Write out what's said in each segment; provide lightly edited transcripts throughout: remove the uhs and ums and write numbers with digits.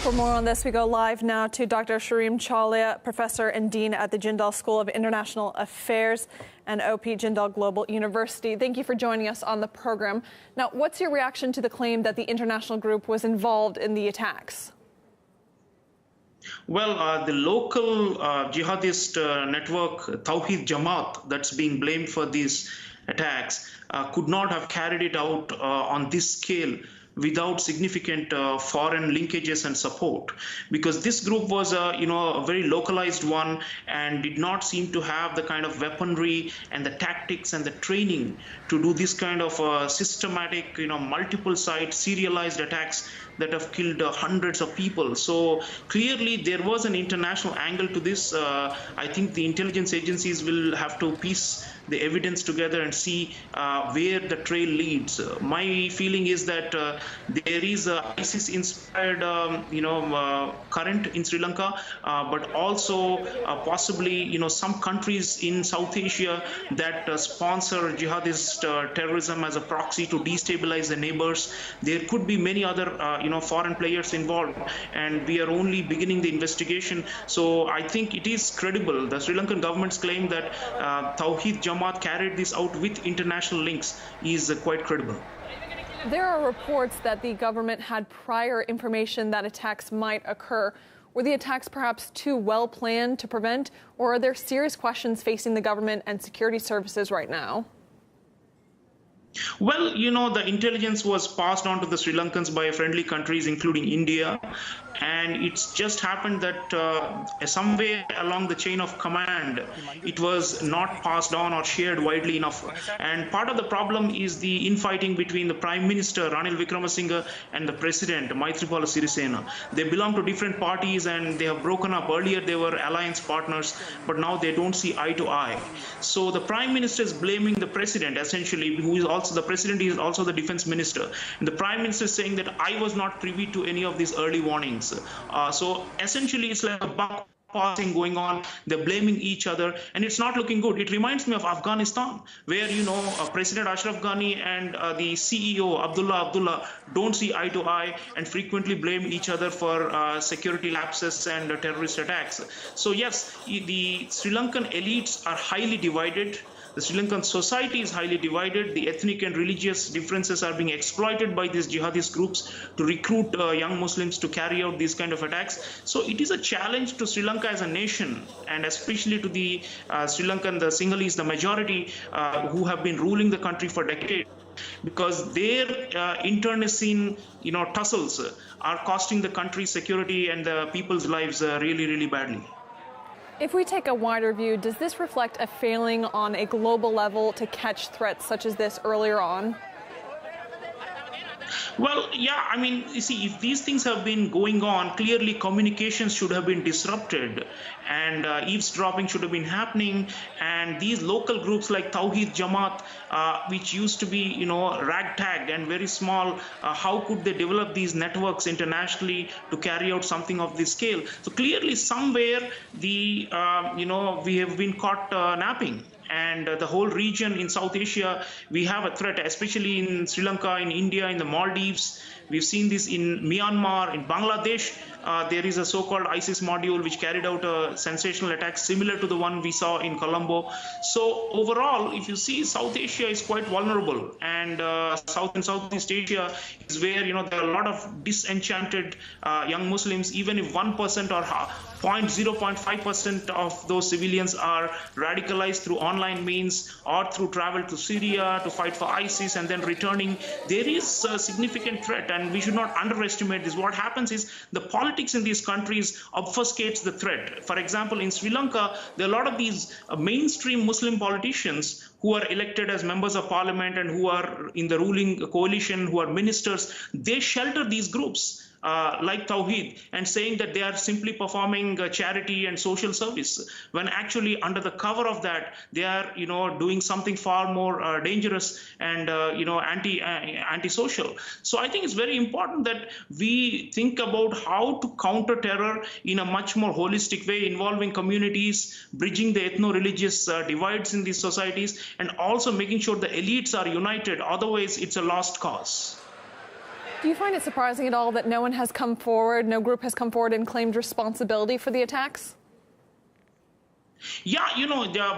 For more on this, we go live now to Dr. Sreeram Chaulia, professor and dean at the Jindal School of International Affairs and OP Jindal Global University. Thank you for joining us on the program. Now, what's your reaction to the claim that the international group was involved in the attacks? Well, the local jihadist network, Tawheed Jamaat, that's being blamed for these attacks, could not have carried it out on this scale without significant foreign linkages and support, because this group was a very localized one and did not seem to have the kind of weaponry and the tactics and the training to do this kind of systematic, multiple site serialized attacks that have killed hundreds of people. So clearly there was an international angle to this. I think the intelligence agencies will have to piece the evidence together and see where the trail leads. My feeling is that there is a ISIS-inspired, current in Sri Lanka, but also possibly, some countries in South Asia that sponsor jihadist terrorism as a proxy to destabilize the neighbors. There could be many other, foreign players involved, and we are only beginning the investigation. So I think it is credible. The Sri Lankan government's claim that Tawheed Jamaat carried this out with international links is quite credible. There are reports that the government had prior information that attacks might occur. Were the attacks perhaps too well planned to prevent, or are there serious questions facing the government and security services right now? Well, the intelligence was passed on to the Sri Lankans by friendly countries, including India. And it's just happened that somewhere along the chain of command, it was not passed on or shared widely enough. And part of the problem is the infighting between the Prime Minister, Ranil Wickremesinghe, and the President, Maithripala Sirisena. They belong to different parties and they have broken up. Earlier, they were alliance partners, but now they don't see eye to eye. So the Prime Minister is blaming the President, essentially, who is also the President is also the Defense Minister. And the Prime Minister is saying that I was not privy to any of these early warnings. So essentially, it's like a buck passing going on. They're blaming each other, and it's not looking good. It reminds me of Afghanistan, where President Ashraf Ghani and the CEO Abdullah don't see eye to eye and frequently blame each other for security lapses and terrorist attacks. So yes, the Sri Lankan elites are highly divided. The Sri Lankan society is highly divided. The ethnic and religious differences are being exploited by these jihadist groups to recruit young Muslims to carry out these kind of attacks. So it is a challenge to Sri Lanka as a nation, and especially to the Sri Lankan, the Sinhalese, the majority who have been ruling the country for decades, because their internecine, tussles are costing the country's security and the people's lives really, really badly. If we take a wider view, does this reflect a failing on a global level to catch threats such as this earlier on? Well, yeah, you see, if these things have been going on, clearly communications should have been disrupted and eavesdropping should have been happening. And these local groups like Tawheed Jamaat, which used to be, ragtag and very small, how could they develop these networks internationally to carry out something of this scale? So clearly somewhere we have been caught napping. And the whole region in South Asia, we have a threat, especially in Sri Lanka, in India, in the Maldives. We've seen this in Myanmar, in Bangladesh. There is a so-called ISIS module which carried out a sensational attack similar to the one we saw in Colombo. So overall, if you see, South Asia is quite vulnerable, and South and Southeast Asia is where there are a lot of disenchanted young Muslims. Even if 1% or 0.5% of those civilians are radicalized through online means or through travel to Syria to fight for ISIS and then returning, there is a significant threat, and we should not underestimate this. What happens is the politics in these countries obfuscates the threat. For example, in Sri Lanka, there are a lot of these mainstream Muslim politicians who are elected as members of parliament and who are in the ruling coalition, who are ministers. They shelter these groups like Tawheed and saying that they are simply performing charity and social service, when actually under the cover of that they are doing something far more dangerous and anti-social. So I think it's very important that we think about how to counter terror in a much more holistic way, involving communities, bridging the ethno-religious divides in these societies, and also making sure the elites are united. Otherwise, it's a lost cause. Do you find it surprising at all that no one has come forward, no group has come forward and claimed responsibility for the attacks? Yeah,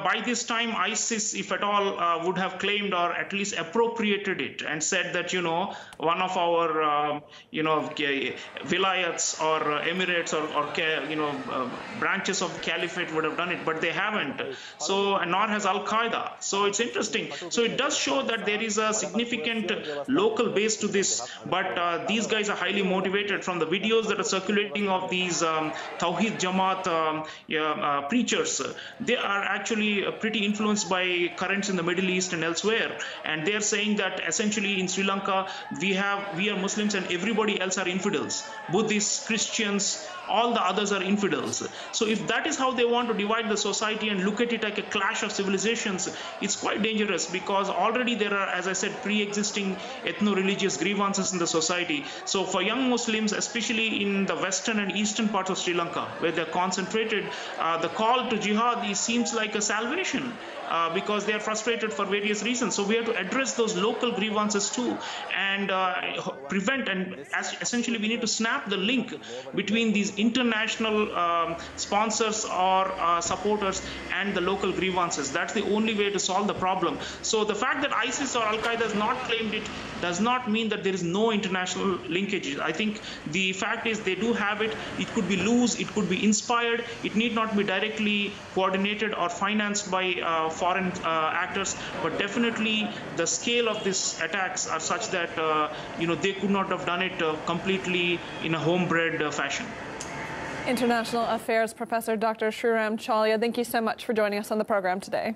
by this time, ISIS, if at all, would have claimed or at least appropriated it and said that, one of our, vilayats or emirates or branches of the caliphate would have done it, but they haven't. So, nor has Al-Qaeda. So, it's interesting. So, it does show that there is a significant local base to this, but these guys are highly motivated. From the videos that are circulating of these Tawheed Jamaat preachers, they are actually pretty influenced by currents in the Middle East and elsewhere, and they are saying that essentially in Sri Lanka we are Muslims and everybody else are infidels. Buddhists, Christians, all the others are infidels. So if that is how they want to divide the society and look at it like a clash of civilizations, it's quite dangerous, because already there are, as I said, pre-existing ethno-religious grievances in the society. So for young Muslims, especially in the western and eastern parts of Sri Lanka, where they're concentrated, the call to jihad seems like a salvation, because they are frustrated for various reasons. So we have to address those local grievances too, and prevent, and essentially we need to snap the link between these international sponsors or supporters and the local grievances. That's the only way to solve the problem. So the fact that ISIS or Al-Qaeda has not claimed it does not mean that there is no international linkage. I think the fact is they do have it. It could be loose, it could be inspired, it need not be directly coordinated or financed by foreign actors, but definitely the scale of these attacks are such that they could not have done it completely in a homebred fashion. International Affairs Professor Dr. Sreeram Chaulia, thank you so much for joining us on the program today.